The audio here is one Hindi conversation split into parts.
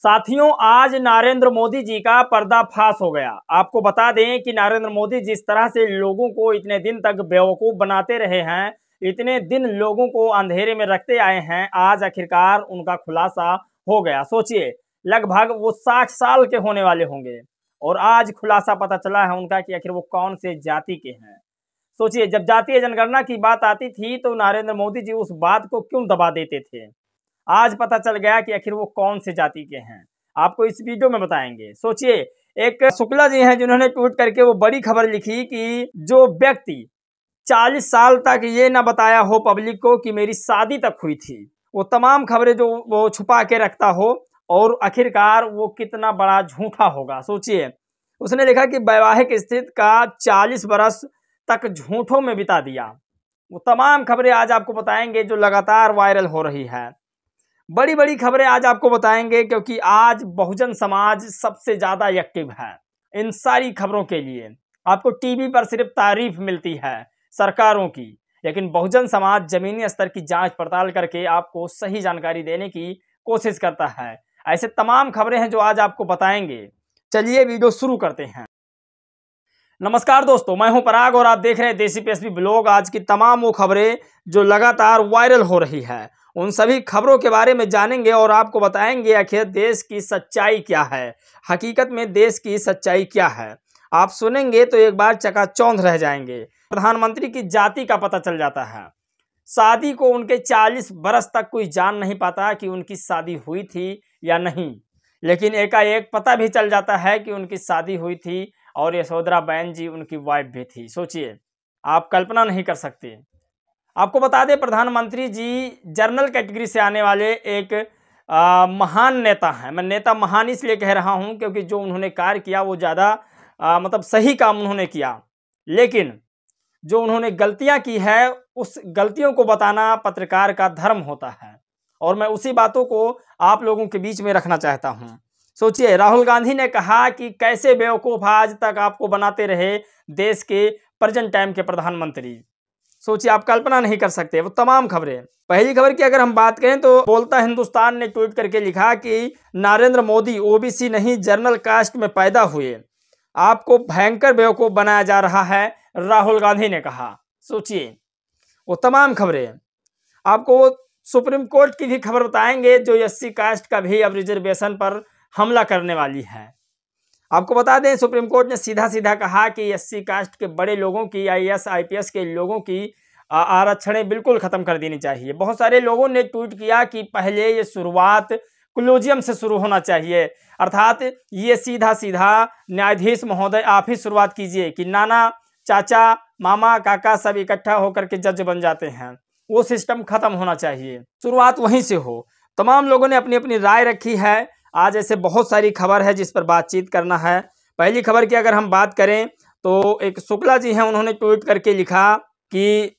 साथियों, आज नरेंद्र मोदी जी का पर्दाफाश हो गया। आपको बता दें कि नरेंद्र मोदी जिस तरह से लोगों को इतने दिन तक बेवकूफ बनाते रहे हैं, इतने दिन लोगों को अंधेरे में रखते आए हैं, आज आखिरकार उनका खुलासा हो गया। सोचिए, लगभग वो 60 साल के होने वाले होंगे और आज खुलासा पता चला है उनका कि आखिर वो कौन से जाति के हैं। सोचिए, जब जातीय जनगणना की बात आती थी तो नरेंद्र मोदी जी उस बात को क्यों दबा देते थे। आज पता चल गया कि आखिर वो कौन से जाति के हैं। आपको इस वीडियो में बताएंगे। सोचिए, एक शुक्ला जी हैं जिन्होंने ट्वीट करके वो बड़ी खबर लिखी कि जो व्यक्ति 40 साल तक ये ना बताया हो पब्लिक को कि मेरी शादी तक हुई थी, वो तमाम खबरें जो वो छुपा के रखता हो, और आखिरकार वो कितना बड़ा झूठा होगा। सोचिए, उसने लिखा कि वैवाहिक स्थिति का 40 बरस तक झूठों में बिता दिया। वो तमाम खबरें आज आपको बताएंगे जो लगातार वायरल हो रही है। बड़ी बड़ी खबरें आज आपको बताएंगे क्योंकि आज बहुजन समाज सबसे ज्यादा एक्टिव है इन सारी खबरों के लिए। आपको टीवी पर सिर्फ तारीफ मिलती है सरकारों की, लेकिन बहुजन समाज जमीनी स्तर की जांच पड़ताल करके आपको सही जानकारी देने की कोशिश करता है। ऐसे तमाम खबरें हैं जो आज आपको बताएंगे। चलिए वीडियो शुरू करते हैं। नमस्कार दोस्तों, मैं हूं पराग और आप देख रहे हैं देसी पीएसपी ब्लॉग। आज की तमाम वो खबरें जो लगातार वायरल हो रही है, उन सभी खबरों के बारे में जानेंगे और आपको बताएंगे आखिर देश की सच्चाई क्या है, हकीकत में देश की सच्चाई क्या है। आप सुनेंगे तो एक बार चकाचौंध रह जाएंगे। प्रधानमंत्री की जाति का पता चल जाता है। शादी को उनके 40 बरस तक कोई जान नहीं पाता कि उनकी शादी हुई थी या नहीं, लेकिन एकाएक पता भी चल जाता है कि उनकी शादी हुई थी और यशोधरा बहन जी उनकी वाइफ भी थी। सोचिए, आप कल्पना नहीं कर सकते। आपको बता दें, प्रधानमंत्री जी जनरल कैटेगरी से आने वाले एक महान नेता हैं। मैं नेता महान इसलिए कह रहा हूं क्योंकि जो उन्होंने कार्य किया वो ज़्यादा मतलब सही काम उन्होंने किया, लेकिन जो उन्होंने गलतियां की है उस गलतियों को बताना पत्रकार का धर्म होता है, और मैं उसी बातों को आप लोगों के बीच में रखना चाहता हूं। सोचिए, राहुल गांधी ने कहा कि कैसे बेवकूफ़ आज तक आपको बनाते रहे देश के प्रेजेंट टाइम के प्रधानमंत्री। सोचिए, आप कल्पना नहीं कर सकते वो तमाम खबरें। पहली खबर की अगर हम बात करें तो बोलता हिंदुस्तान ने ट्वीट करके लिखा कि नरेंद्र मोदी ओबीसी नहीं जनरल कास्ट में पैदा हुए, आपको भयंकर बेवकूफ़ बनाया जा रहा है, राहुल गांधी ने कहा। सोचिए, वो तमाम खबरें। आपको सुप्रीम कोर्ट की भी खबर बताएंगे जो एससी कास्ट का भी अब रिजर्वेशन पर हमला करने वाली है। आपको बता दें, सुप्रीम कोर्ट ने सीधा सीधा कहा कि एससी कास्ट के बड़े लोगों की, आईएएस आईपीएस के लोगों की आरक्षण बिल्कुल खत्म कर देनी चाहिए। बहुत सारे लोगों ने ट्वीट किया कि पहले ये शुरुआत कोलिजियम से शुरू होना चाहिए, अर्थात ये सीधा सीधा न्यायाधीश महोदय आप ही शुरुआत कीजिए कि नाना, चाचा, मामा, काका सब इकट्ठा होकर के जज बन जाते हैं। वो सिस्टम खत्म होना चाहिए, शुरुआत वहीं से हो। तमाम लोगों ने अपनी अपनी राय रखी है। आज ऐसे बहुत सारी खबर है जिस पर बातचीत करना है। पहली खबर की अगर हम बात करें तो एक शुक्ला जी हैं, उन्होंने ट्वीट करके लिखा कि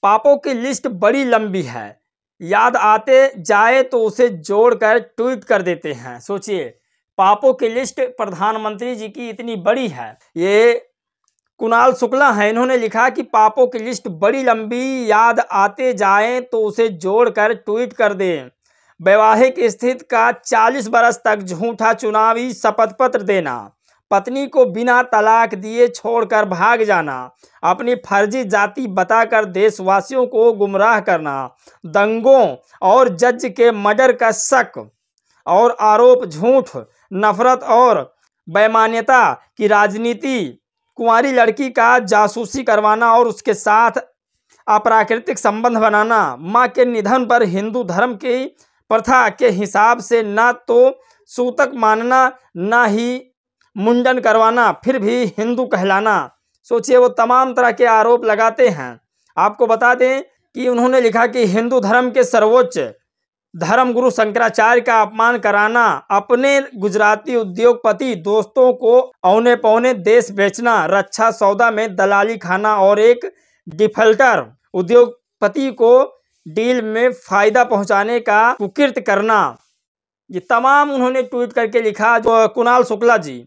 पापों की लिस्ट बड़ी लंबी है, याद आते जाए तो उसे जोड़कर ट्वीट कर देते हैं। सोचिए, पापों की लिस्ट प्रधानमंत्री जी की इतनी बड़ी है। ये कुणाल शुक्ला है, इन्होंने लिखा कि पापों की लिस्ट बड़ी लंबी, याद आते जाए तो उसे जोड़कर ट्वीट कर दें। वैवाहिक स्थिति का 40 बरस तक झूठा चुनावी शपथ पत्र देना, पत्नी को बिना तलाक दिए छोड़कर भाग जाना, अपनी फर्जी जाति बताकर देशवासियों को गुमराह करना, दंगों और जज के मर्डर का शक और आरोप, झूठ, नफरत और बेईमानियता की राजनीति, कुंवारी लड़की का जासूसी करवाना और उसके साथ अप्राकृतिक संबंध बनाना, मां के निधन पर हिंदू धर्म की प्रथा के हिसाब से न तो सूतक मानना न ही मुंडन करवाना, फिर भी हिंदू कहलाना। सोचिए, वो तमाम तरह के आरोप लगाते हैं। आपको बता दें कि उन्होंने लिखा कि हिंदू धर्म के सर्वोच्च धर्म गुरु शंकराचार्य का अपमान कराना, अपने गुजराती उद्योगपति दोस्तों को औने पौने देश बेचना, रक्षा सौदा में दलाली खाना और एक डिफल्टर उद्योगपति को डील में फायदा पहुंचाने का कुकृत करना, ये तमाम उन्होंने ट्वीट करके लिखा। जो कुणाल शुक्ला जी,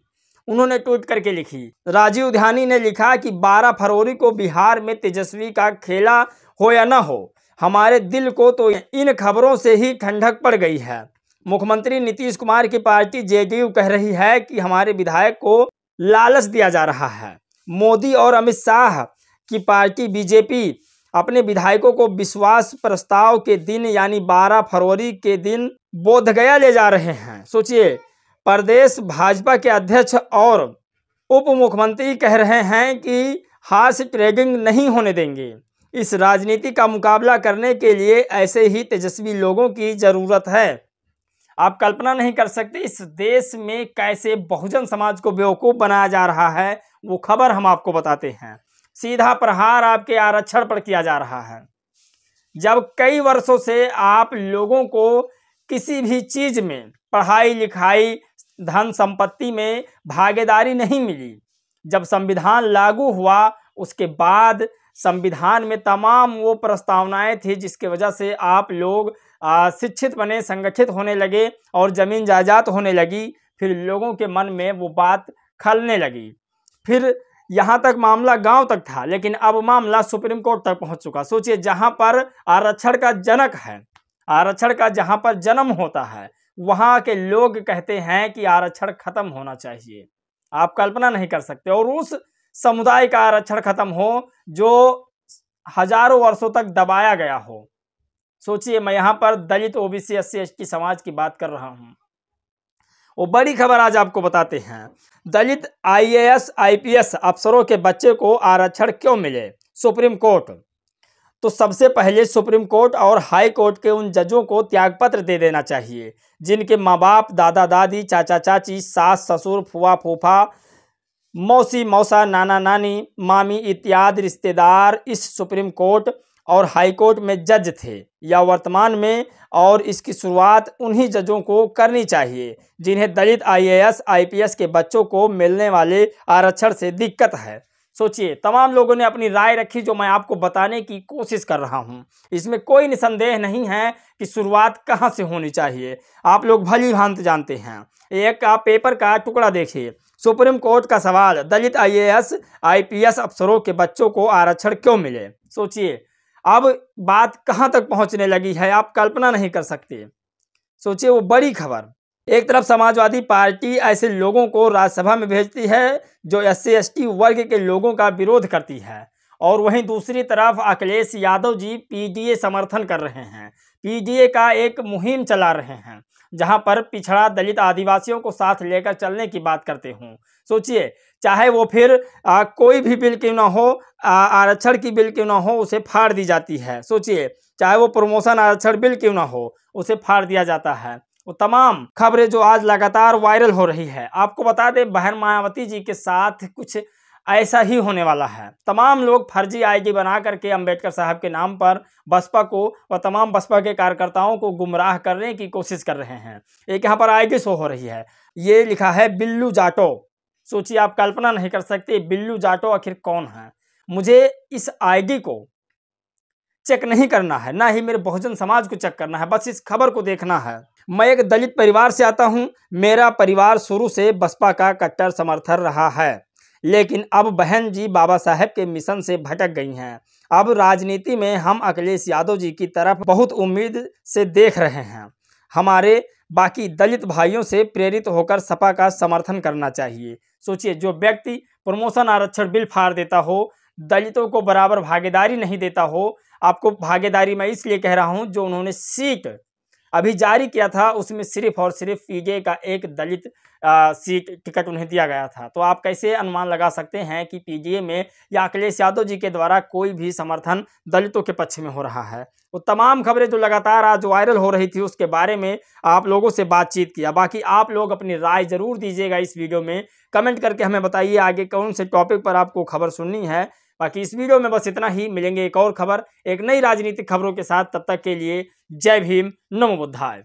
उन्होंने ट्वीट करके लिखी। राजीव ध्यानी ने लिखा कि 12 फरवरी को बिहार में तेजस्वी का खेला हो या न हो, हमारे दिल को तो इन खबरों से ही ठंडक पड़ गई है। मुख्यमंत्री नीतीश कुमार की पार्टी जेडीयू कह रही है कि हमारे विधायक को लालच दिया जा रहा है। मोदी और अमित शाह की पार्टी बीजेपी अपने विधायकों को विश्वास प्रस्ताव के दिन यानी 12 फरवरी के दिन बोधगया ले जा रहे हैं। सोचिए, प्रदेश भाजपा के अध्यक्ष और उप मुख्यमंत्री कह रहे हैं कि हार्स ट्रेडिंग नहीं होने देंगे। इस राजनीति का मुकाबला करने के लिए ऐसे ही तेजस्वी लोगों की जरूरत है। आप कल्पना नहीं कर सकते इस देश में कैसे बहुजन समाज को बेवकूफ़ बनाया जा रहा है। वो खबर हम आपको बताते हैं। सीधा प्रहार आपके आरक्षण पर किया जा रहा है। जब कई वर्षों से आप लोगों को किसी भी चीज़ में, पढ़ाई लिखाई, धन संपत्ति में भागीदारी नहीं मिली, जब संविधान लागू हुआ उसके बाद संविधान में तमाम वो प्रस्तावनाएं थी जिसकी वजह से आप लोग शिक्षित बने, संगठित होने लगे और ज़मीन जायदाद होने लगी। फिर लोगों के मन में वो बात खलने लगी। फिर यहाँ तक मामला गांव तक था, लेकिन अब मामला सुप्रीम कोर्ट तक पहुँच चुका। सोचिए, जहाँ पर आरक्षण का जनक है, आरक्षण का जहाँ पर जन्म होता है, वहाँ के लोग कहते हैं कि आरक्षण खत्म होना चाहिए। आप कल्पना नहीं कर सकते। और उस समुदाय का आरक्षण खत्म हो जो हजारों वर्षों तक दबाया गया हो। सोचिए, मैं यहाँ पर दलित, ओबीसी, एससी, एसटी समाज की बात कर रहा हूँ। वो बड़ी खबर आज आपको बताते हैं। दलित आईएएस आईपीएस अफसरों के बच्चे को आरक्षण क्यों मिले? Supreme court. तो सबसे पहले सुप्रीम कोर्ट और हाई कोर्ट के उन जजों को त्यागपत्र दे देना चाहिए जिनके माँ बाप, दादा दादी, चाचा चाची, सास ससुर, फुआ फूफा, मौसी मौसा, नाना नानी, मामी इत्यादि रिश्तेदार इस सुप्रीम कोर्ट और हाई कोर्ट में जज थे या वर्तमान में, और इसकी शुरुआत उन्हीं जजों को करनी चाहिए जिन्हें दलित आईएएस आईपीएस के बच्चों को मिलने वाले आरक्षण से दिक्कत है। सोचिए, तमाम लोगों ने अपनी राय रखी जो मैं आपको बताने की कोशिश कर रहा हूं। इसमें कोई निसंदेह नहीं है कि शुरुआत कहां से होनी चाहिए। आप लोग भली भांति जानते हैं। एक आप पेपर का टुकड़ा देखिए। सुप्रीम कोर्ट का सवाल, दलित आईएएस आईपीएस अफसरों के बच्चों को आरक्षण क्यों मिले? सोचिए, अब बात कहां तक पहुंचने लगी है, आप कल्पना नहीं कर सकते। सोचिए, वो बड़ी खबर। एक तरफ समाजवादी पार्टी ऐसे लोगों को राज्यसभा में भेजती है जो एससी एसटी वर्ग के लोगों का विरोध करती है, और वहीं दूसरी तरफ अखिलेश यादव जी पीडीए समर्थन कर रहे हैं। पीडीए का एक मुहिम चला रहे हैं जहां पर पिछड़ा, दलित, आदिवासियों को साथ लेकर चलने की बात करते हूँ। सोचिए, चाहे वो फिर कोई भी बिल क्यों ना हो, आरक्षण की बिल क्यों ना हो, उसे फाड़ दी जाती है। सोचिए, चाहे वो प्रमोशन आरक्षण बिल क्यों ना हो, उसे फाड़ दिया जाता है। वो तमाम खबरें जो आज लगातार वायरल हो रही है। आपको बता दें, बहन मायावती जी के साथ कुछ ऐसा ही होने वाला है। तमाम लोग फर्जी आईडी बना करके अंबेडकर साहब के नाम पर बसपा को व तमाम बसपा के कार्यकर्ताओं को गुमराह करने की कोशिश कर रहे हैं। एक यहाँ पर आईडी शो हो रही है, ये लिखा है बिल्लू जाटो। सोचिए, आप कल्पना नहीं कर सकते बिल्लू जाटो आखिर कौन है। मुझे इस आईडी को चेक नहीं करना है, ना ही मेरे बहुजन समाज को चेक करना है, बस इस खबर को देखना है। मैं एक दलित परिवार से आता हूं। मेरा परिवार शुरू से बसपा का कट्टर समर्थक रहा है, लेकिन अब बहन जी बाबा साहेब के मिशन से भटक गई हैं। अब राजनीति में हम अखिलेश यादव जी की तरफ बहुत उम्मीद से देख रहे हैं। हमारे बाकी दलित भाइयों से प्रेरित होकर सपा का समर्थन करना चाहिए। सोचिए, जो व्यक्ति प्रमोशन आरक्षण बिल फाड़ देता हो, दलितों को बराबर भागीदारी नहीं देता हो, आपको भागीदारी मैं इसलिए कह रहा हूं जो उन्होंने सीट अभी जारी किया था उसमें सिर्फ और सिर्फ पीडीए का एक दलित सीट टिकट उन्हें दिया गया था। तो आप कैसे अनुमान लगा सकते हैं कि पीडीए में या अखिलेश यादव जी के द्वारा कोई भी समर्थन दलितों के पक्ष में हो रहा है। वो तमाम खबरें जो लगातार आज वायरल हो रही थी उसके बारे में आप लोगों से बातचीत किया। बाकी आप लोग अपनी राय जरूर दीजिएगा इस वीडियो में, कमेंट करके हमें बताइए आगे कौन से टॉपिक पर आपको खबर सुननी है। बाकी इस वीडियो में बस इतना ही। मिलेंगे एक और खबर, एक नई राजनीतिक खबरों के साथ। तब तक के लिए जय भीम, नमो बुद्धाय।